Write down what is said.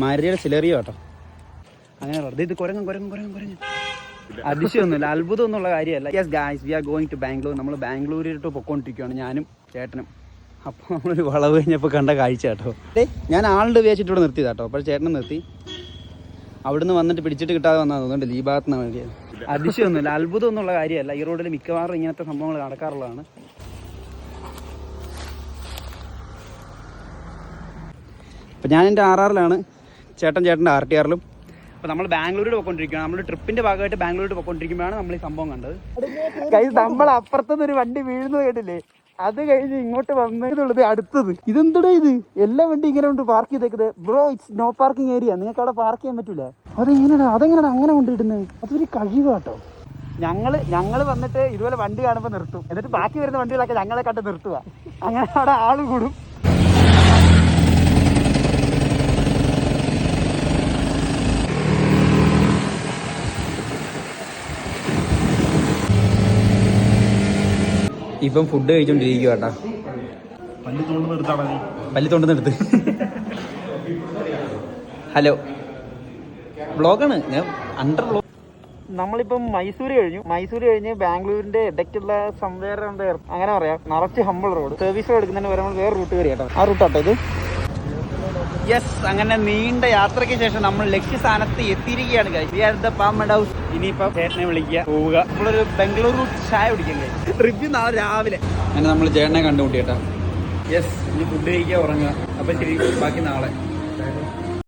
മാരുതിയുടെ സിലറിയോ കേട്ടോ. അങ്ങനെ വെറുതെ ഇത് കുരങ്ങ് അതിശയമൊന്നുമില്ല, അത്ഭുതമൊന്നുള്ള കാര്യമല്ല. Yes guys, we are going to Bangalore. നമ്മൾ ബാംഗ്ലൂരിലോട്ട് പൊയ്ക്കൊണ്ടിരിക്കുകയാണ് ഞാനും ചേട്ടനും. അപ്പോൾ നമ്മളൊരു വളവ് കഴിഞ്ഞപ്പോൾ കണ്ട കാഴ്ച കേട്ടോ. ഞാൻ ആളുടെ വിചാരിച്ചിട്ട് ഇവിടെ നിർത്തിയത് കേട്ടോ. അപ്പോൾ ചേട്ടനെ നിർത്തി. അവിടുന്ന് വന്നിട്ട് പിടിച്ചിട്ട് കിട്ടാതെ വന്നാൽ തോന്നുന്നുണ്ട് ഈ ഭാഗത്ത് നിന്ന് വേണ്ടിയത്. അതിശയമൊന്നുമില്ല, അത്ഭുതമൊന്നുള്ള കാര്യമല്ല. ഈ റോഡിൽ മിക്കവാറും ഇങ്ങനത്തെ സംഭവങ്ങൾ നടക്കാറുള്ളതാണ്. അപ്പോൾ ഞാൻ എൻ്റെ RRലാണ്, ചേട്ടൻ്റെ RTRലും. അപ്പോൾ നമ്മൾ ബാംഗ്ലൂരിൽ പോയിക്കൊണ്ടിരിക്കുകയാണ്. നമ്മൾ ട്രിപ്പിൻ്റെ ഭാഗമായിട്ട് ബാംഗ്ലൂരിൽ പോയിക്കൊണ്ടിരിക്കുമ്പോഴാണ് നമ്മൾ ഈ സംഭവം കണ്ടത്. നമ്മൾ അപ്പുറത്തുനിന്ന് ഒരു വണ്ടി വീഴുന്നത് കേട്ടില്ലേ? അത് കഴിഞ്ഞ് ഇങ്ങോട്ട് വന്നതുള്ളത് അടുത്തത്. ഇതെന്തടാ ഇത്? എല്ലാ വണ്ടി ഇങ്ങനെ കൊണ്ട് പാർക്ക് ചെയ്തേക്കുന്നത്. Bro, it's no parking area. നിങ്ങൾക്ക് അവിടെ പാർക്ക് ചെയ്യാൻ പറ്റൂല. അതെങ്ങനെയാണ് അങ്ങനെ കൊണ്ടിടുന്നത്? അതൊരു കഴിവാട്ടോ. ഞങ്ങൾ വന്നിട്ട് ഇതുപോലെ വണ്ടി കാണുമ്പോൾ നിർത്തും. എന്നിട്ട് ബാക്കി വരുന്ന വണ്ടികളൊക്കെ ഞങ്ങളെ കണ്ട് നിർത്തുക. അങ്ങനെ അവിടെ ആള് കൂടും. ഇപ്പം ഫുഡ് കഴിച്ചോണ്ടിരിക്കുക കേട്ടാ. പല്ലി തോണ്ടുന്ന എടുത്ത്. ഹലോ, വ്ളോഗാണ് ഞാൻ അണ്ടർ വ്ളോഗ്. നമ്മളിപ്പം മൈസൂർ കഴിഞ്ഞ് ബാംഗ്ലൂരിന്റെ ഇടയ്ക്കുള്ള സംവേറെ അങ്ങനെ പറയാം. നിറച്ച് ഹമ്പിൾ റോഡ്. സർവീസ് റോഡ് എടുക്കുന്നതിന് വരുമ്പോൾ വേറെ റൂട്ട് കയറി കേട്ടോ. ആ റൂട്ടാട്ടോ ഇത്. യെസ്, അങ്ങനെ നീണ്ട യാത്രയ്ക്ക് ശേഷം നമ്മൾ ലക്ഷ്യസ്ഥാനത്ത് എത്തിയിരിക്കുകയാണ് guys. We are the palmed house. ഇനിയിപ്പോൾ ചേട്ടനെ വിളിക്കുക, പോവുക. നമ്മളൊരു ബംഗളൂരു ചായ കുടിക്കാൻ കഴിയും. റിവ്യൂ നാളെ രാവിലെ. അങ്ങനെ നമ്മൾ ചേട്ടനെ കണ്ടുമുട്ടിയേട്ടാ. യെസ്, ഇനി ഫുഡ് കഴിക്കുക, ഉറങ്ങുക. അപ്പം ശരി, ബാക്കി നാളെ.